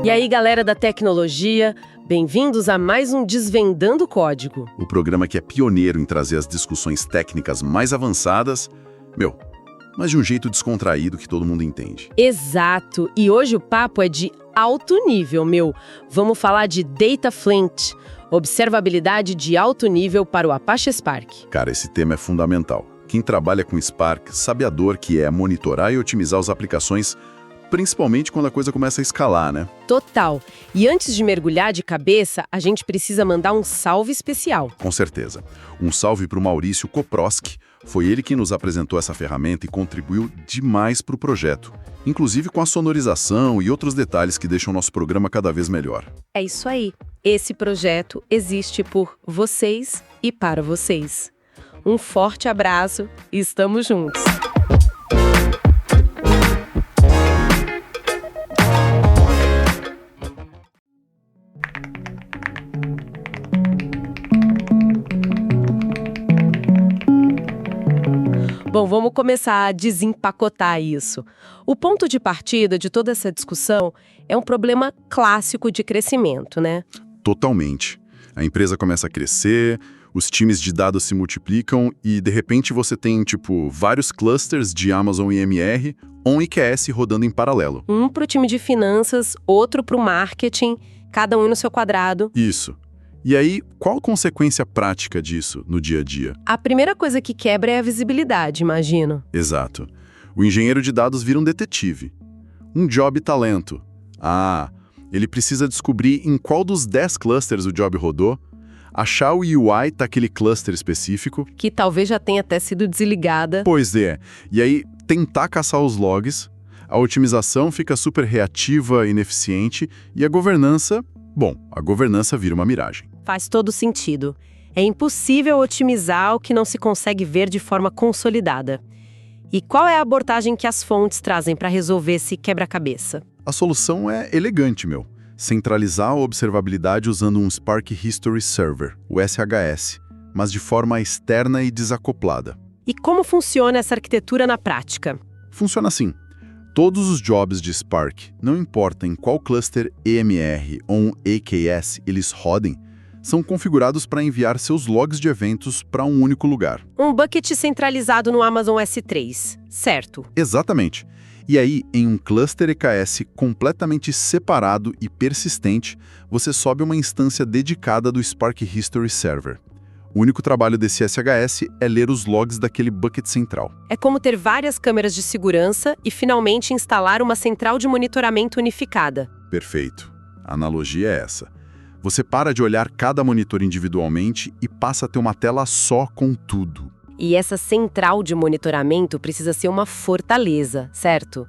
E aí, galera da tecnologia, bem-vindos a mais um Desvendando Código. O programa que é pioneiro em trazer as discussões técnicas mais avançadas, mas de um jeito descontraído que todo mundo entende. Exato, e hoje o papo é de alto nível, Vamos falar de Data Flint, observabilidade de alto nível para o Apache Spark. Cara, esse tema é fundamental. Quem trabalha com Spark sabe a dor que é monitorar e otimizar as aplicações, principalmente quando a coisa começa a escalar, né? Total. E antes de mergulhar de cabeça, a gente precisa mandar um salve especial. Com certeza. Um salve para o Maurício Koproski. Foi ele quem nos apresentou essa ferramenta e contribuiu demais para o projeto, inclusive com a sonorização e outros detalhes que deixam o nosso programa cada vez melhor. É isso aí. Esse projeto existe por vocês e para vocês. Um forte abraço e estamos juntos. Bom, vamos começar a desempacotar isso. O ponto de partida de toda essa discussão é um problema clássico de crescimento, né? Totalmente. A empresa começa a crescer, os times de dados se multiplicam e, de repente, você tem, vários clusters de Amazon EMR, ON e QS rodando em paralelo. Um para o time de finanças, outro para o marketing, cada um no seu quadrado. Isso. E aí, qual a consequência prática disso no dia a dia? A primeira coisa que quebra é a visibilidade, imagino. Exato. O engenheiro de dados vira um detetive. Um job talento. Ele precisa descobrir em qual dos 10 clusters o job rodou, achar o UI daquele cluster específico. Que talvez já tenha até sido desligada. Pois é. E aí, tentar caçar os logs, a otimização fica super reativa, ineficiente, e a governança vira uma miragem. Faz todo sentido. É impossível otimizar o que não se consegue ver de forma consolidada. E qual é a abordagem que as fontes trazem para resolver esse quebra-cabeça? A solução é elegante, Centralizar a observabilidade usando um Spark History Server, o SHS, mas de forma externa e desacoplada. E como funciona essa arquitetura na prática? Funciona assim. Todos os jobs de Spark, não importa em qual cluster EMR ou AKS eles rodem, são configurados para enviar seus logs de eventos para um único lugar. Um bucket centralizado no Amazon S3, certo? Exatamente. E aí, em um cluster EKS completamente separado e persistente, você sobe uma instância dedicada do Spark History Server. O único trabalho desse SHS é ler os logs daquele bucket central. É como ter várias câmeras de segurança e finalmente instalar uma central de monitoramento unificada. Perfeito. A analogia é essa. Você para de olhar cada monitor individualmente e passa a ter uma tela só com tudo. E essa central de monitoramento precisa ser uma fortaleza, certo?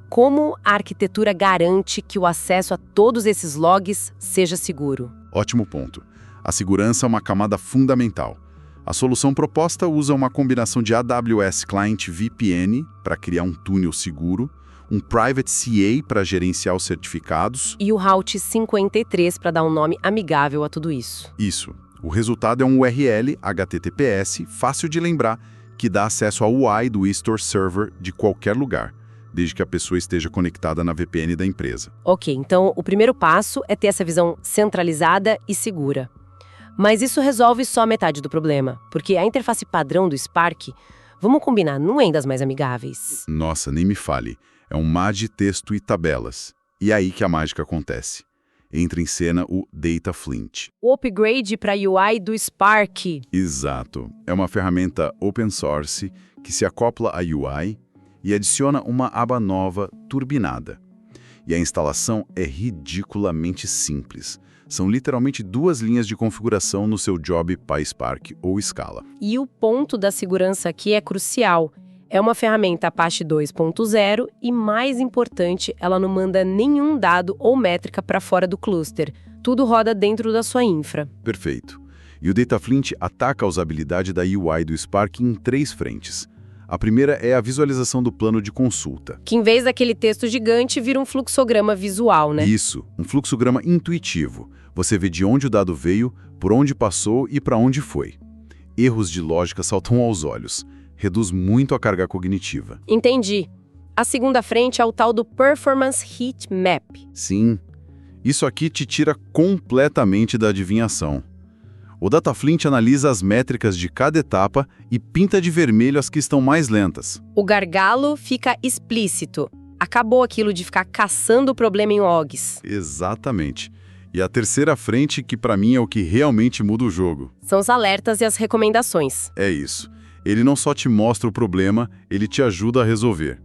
Como a arquitetura garante que o acesso a todos esses logs seja seguro? Ótimo ponto. A segurança é uma camada fundamental. A solução proposta usa uma combinação de AWS Client VPN para criar um túnel seguro, um Private CA para gerenciar os certificados e o Route 53 para dar um nome amigável a tudo isso. Isso. O resultado é um URL HTTPS fácil de lembrar que dá acesso ao UI do eStore Server de qualquer lugar, desde que a pessoa esteja conectada na VPN da empresa. Ok, então o primeiro passo é ter essa visão centralizada e segura. Mas isso resolve só metade do problema, porque a interface padrão do Spark, vamos combinar, não é das mais amigáveis. Nossa, nem me fale. É um mar de texto e tabelas. E é aí que a mágica acontece. Entra em cena o Data Flint. O upgrade para UI do Spark. Exato. É uma ferramenta open source que se acopla à UI e adiciona uma aba nova turbinada. E a instalação é ridiculamente simples. São literalmente 2 linhas de configuração no seu job PySpark ou Scala. E o ponto da segurança aqui é crucial. É uma ferramenta Apache 2.0 e, mais importante, ela não manda nenhum dado ou métrica para fora do cluster. Tudo roda dentro da sua infra. Perfeito. E o Data Flint ataca a usabilidade da UI do Spark em 3 frentes. A primeira é a visualização do plano de consulta. Que em vez daquele texto gigante, vira um fluxograma visual, né? Isso, um fluxograma intuitivo. Você vê de onde o dado veio, por onde passou e para onde foi. Erros de lógica saltam aos olhos. Reduz muito a carga cognitiva. Entendi. A segunda frente é o tal do Performance Heat Map. Sim. Isso aqui te tira completamente da adivinhação. O DataFlint analisa as métricas de cada etapa e pinta de vermelho as que estão mais lentas. O gargalo fica explícito. Acabou aquilo de ficar caçando o problema em logs. Exatamente. E a terceira frente, que para mim é o que realmente muda o jogo. São os alertas e as recomendações. É isso. Ele não só te mostra o problema, ele te ajuda a resolver.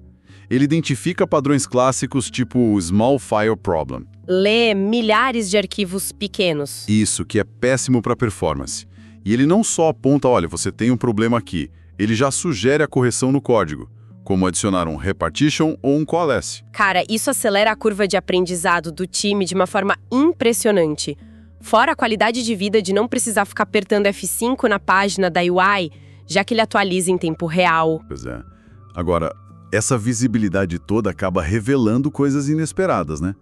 Ele identifica padrões clássicos tipo o Small File Problem. Lê milhares de arquivos pequenos. Isso, que é péssimo para performance. E ele não só aponta, olha, você tem um problema aqui. Ele já sugere a correção no código, como adicionar um repartition ou um coalesce. Cara, isso acelera a curva de aprendizado do time de uma forma impressionante. Fora a qualidade de vida de não precisar ficar apertando F5 na página da UI, já que ele atualiza em tempo real. Pois é. Agora, essa visibilidade toda acaba revelando coisas inesperadas, né?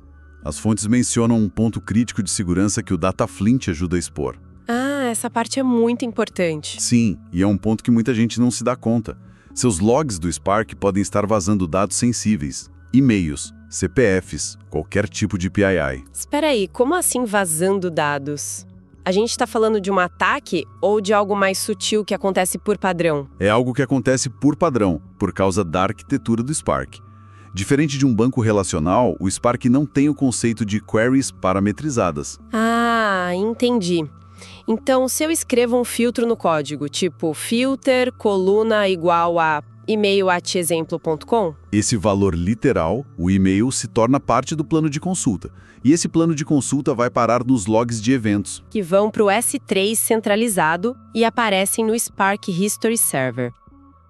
As fontes mencionam um ponto crítico de segurança que o DataFlint ajuda a expor. Ah, essa parte é muito importante. Sim, e é um ponto que muita gente não se dá conta. Seus logs do Spark podem estar vazando dados sensíveis, e-mails, CPFs, qualquer tipo de PII. Espera aí, como assim vazando dados? A gente está falando de um ataque ou de algo mais sutil que acontece por padrão? É algo que acontece por padrão, por causa da arquitetura do Spark. Diferente de um banco relacional, o Spark não tem o conceito de queries parametrizadas. Ah, entendi. Então, se eu escrevo um filtro no código, tipo filter coluna igual a email@exemplo.com, Esse valor literal, o e-mail, se torna parte do plano de consulta. E esse plano de consulta vai parar nos logs de eventos. que vão para o S3 centralizado e aparecem no Spark History Server.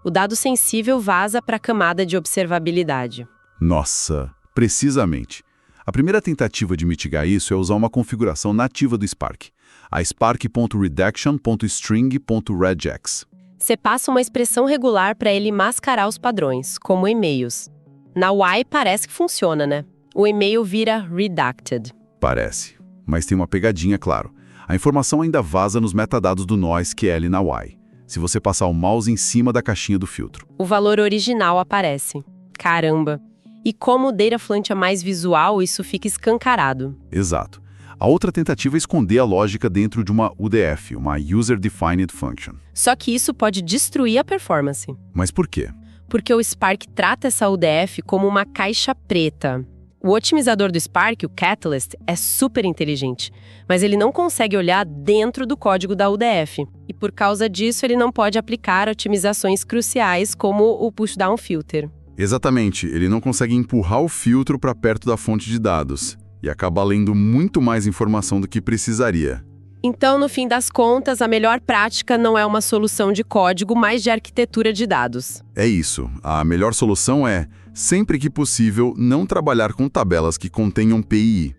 O dado sensível vaza para a camada de observabilidade. Nossa, precisamente. A primeira tentativa de mitigar isso é usar uma configuração nativa do Spark, a spark.redaction.string.regex. Você passa uma expressão regular para ele mascarar os padrões, como e-mails. Na UI parece que funciona, né? O e-mail vira redacted. Parece, mas tem uma pegadinha, claro. A informação ainda vaza nos metadados do NoSQL na UI, se você passar o mouse em cima da caixinha do filtro. O valor original aparece. Caramba! E como o DataFlint é mais visual, isso fica escancarado. Exato. A outra tentativa é esconder a lógica dentro de uma UDF, uma User Defined Function. Só que isso pode destruir a performance. Mas por quê? Porque o Spark trata essa UDF como uma caixa preta. O otimizador do Spark, o Catalyst, é super inteligente, mas ele não consegue olhar dentro do código da UDF. E por causa disso, ele não pode aplicar otimizações cruciais como o pushdown filter. Exatamente, ele não consegue empurrar o filtro para perto da fonte de dados e acaba lendo muito mais informação do que precisaria. Então, no fim das contas, a melhor prática não é uma solução de código, mas de arquitetura de dados. É isso. A melhor solução é, sempre que possível, não trabalhar com tabelas que contenham PII.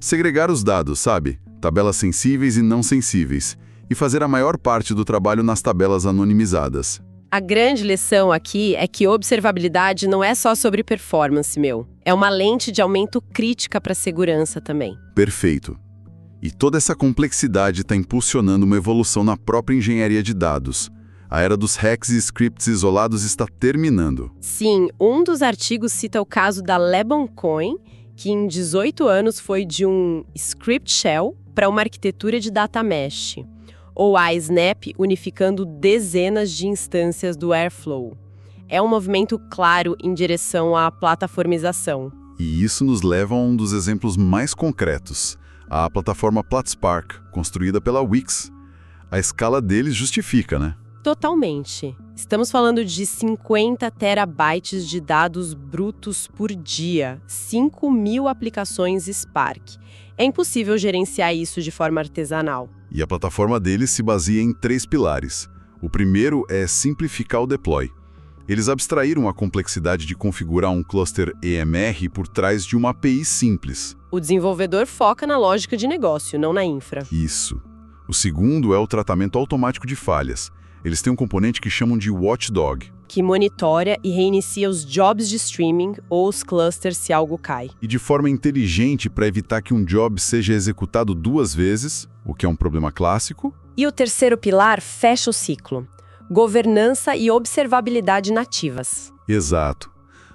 Segregar os dados, sabe? Tabelas sensíveis e não sensíveis. E fazer a maior parte do trabalho nas tabelas anonimizadas. A grande lição aqui é que observabilidade não é só sobre performance, meu. É uma lente de aumento crítica para a segurança também. Perfeito. E toda essa complexidade está impulsionando uma evolução na própria engenharia de dados. A era dos hacks e scripts isolados está terminando. Sim, um dos artigos cita o caso da LeBonCoin, que em 18 anos foi de um script shell para uma arquitetura de data mesh, ou a Snap unificando dezenas de instâncias do Airflow. É um movimento claro em direção à plataformização. E isso nos leva a um dos exemplos mais concretos, a plataforma PlatSpark, construída pela Wix. A escala deles justifica, né? Totalmente. Estamos falando de 50 terabytes de dados brutos por dia, 5.000 aplicações Spark. É impossível gerenciar isso de forma artesanal. E a plataforma deles se baseia em 3 pilares. O primeiro é simplificar o deploy. Eles abstraíram a complexidade de configurar um cluster EMR por trás de uma API simples. O desenvolvedor foca na lógica de negócio, não na infra. Isso. O segundo é o tratamento automático de falhas. Eles têm um componente que chamam de Watchdog, que monitora e reinicia os jobs de streaming ou os clusters se algo cai. e de forma inteligente para evitar que um job seja executado 2 vezes, o que é um problema clássico. E o terceiro pilar fecha o ciclo: governança e observabilidade nativas. Exato.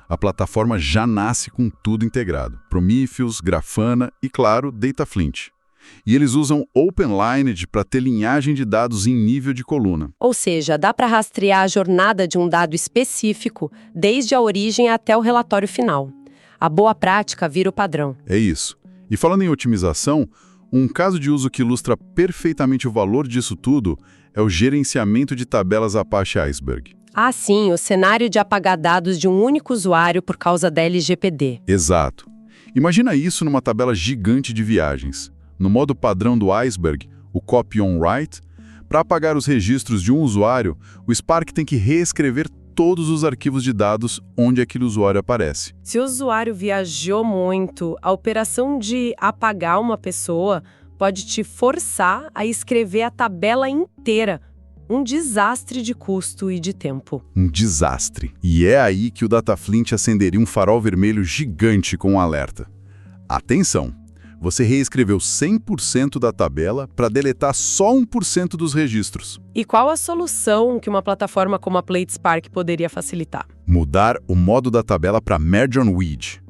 A plataforma já nasce com tudo integrado. Prometheus, Grafana e, claro, Dataflint. E eles usam OpenLineage para ter linhagem de dados em nível de coluna. Ou seja, dá para rastrear a jornada de um dado específico, desde a origem até o relatório final. A boa prática vira o padrão. É isso. E falando em otimização, um caso de uso que ilustra perfeitamente o valor disso tudo é o gerenciamento de tabelas Apache Iceberg. Ah, sim, o cenário de apagar dados de um único usuário por causa da LGPD. Exato. Imagina isso numa tabela gigante de viagens. No modo padrão do Iceberg, o Copy on Write, para apagar os registros de um usuário, o Spark tem que reescrever todos os arquivos de dados onde aquele usuário aparece. Se o usuário viajou muito, a operação de apagar uma pessoa pode te forçar a escrever a tabela inteira. Um desastre de custo e de tempo. Um desastre. E é aí que o Dataflint acenderia um farol vermelho gigante com um alerta. Atenção! Você reescreveu 100% da tabela para deletar só 1% dos registros. E qual a solução que uma plataforma como a PlateSpark poderia facilitar? Mudar o modo da tabela para Merge on With.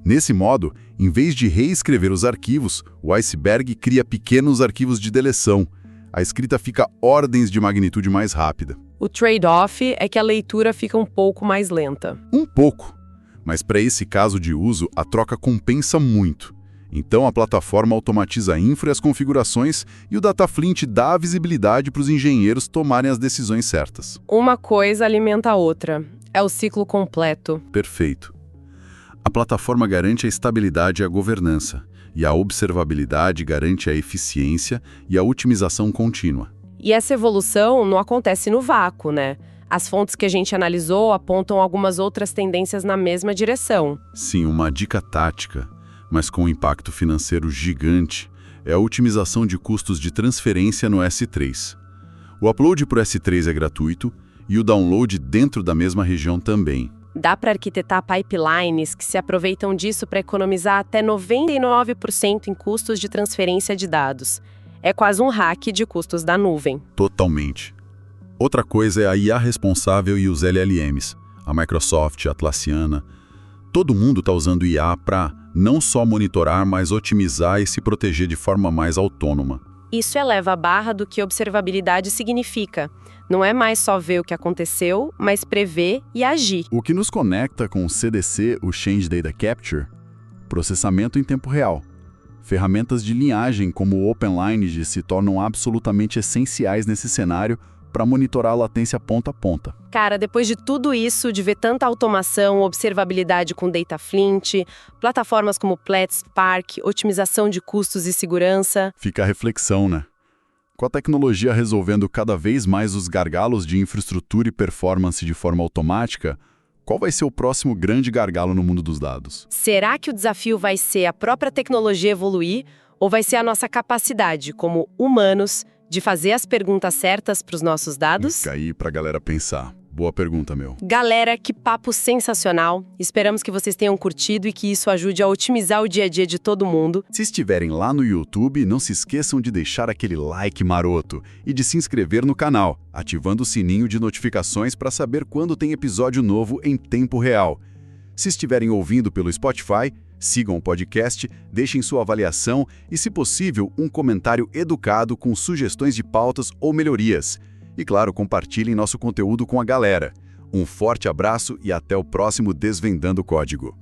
Nesse modo, em vez de reescrever os arquivos, o Iceberg cria pequenos arquivos de deleção. A escrita fica ordens de magnitude mais rápida. O trade-off é que a leitura fica um pouco mais lenta. Um pouco. Mas para esse caso de uso, a troca compensa muito. Então a plataforma automatiza a infra e as configurações e o Dataflint dá a visibilidade para os engenheiros tomarem as decisões certas. Uma coisa alimenta a outra. É o ciclo completo. Perfeito. A plataforma garante a estabilidade e a governança, e a observabilidade garante a eficiência e a otimização contínua. E essa evolução não acontece no vácuo, né? As fontes que a gente analisou apontam algumas outras tendências na mesma direção. Sim, uma dica tática, mas com um impacto financeiro gigante, é a otimização de custos de transferência no S3. O upload para o S3 é gratuito e o download dentro da mesma região também. Dá para arquitetar pipelines que se aproveitam disso para economizar até 99% em custos de transferência de dados. É quase um hack de custos da nuvem. Totalmente. Outra coisa é a IA responsável e os LLMs. A Microsoft, a Atlassiana. Todo mundo está usando IA para não só monitorar, mas otimizar e se proteger de forma mais autônoma. Isso eleva a barra do que observabilidade significa. Não é mais só ver o que aconteceu, mas prever e agir. O que nos conecta com o CDC, o Change Data Capture, processamento em tempo real. Ferramentas de linhagem como o OpenLineage se tornam absolutamente essenciais nesse cenário para monitorar a latência ponta a ponta. Cara, depois de tudo isso, de ver tanta automação, observabilidade com Dataflint, plataformas como PlateSpark, otimização de custos e segurança... Fica a reflexão, né? Com a tecnologia resolvendo cada vez mais os gargalos de infraestrutura e performance de forma automática, qual vai ser o próximo grande gargalo no mundo dos dados? Será que o desafio vai ser a própria tecnologia evoluir ou vai ser a nossa capacidade, como humanos, de fazer as perguntas certas para os nossos dados? Fica aí para a galera pensar. Boa pergunta, meu. Galera, que papo sensacional. Esperamos que vocês tenham curtido e que isso ajude a otimizar o dia a dia de todo mundo. Se estiverem lá no YouTube, não se esqueçam de deixar aquele like maroto e de se inscrever no canal, ativando o sininho de notificações para saber quando tem episódio novo em tempo real. Se estiverem ouvindo pelo Spotify, sigam o podcast, deixem sua avaliação e, se possível, um comentário educado com sugestões de pautas ou melhorias. E, claro, compartilhem nosso conteúdo com a galera. Um forte abraço e até o próximo Desvendando Código.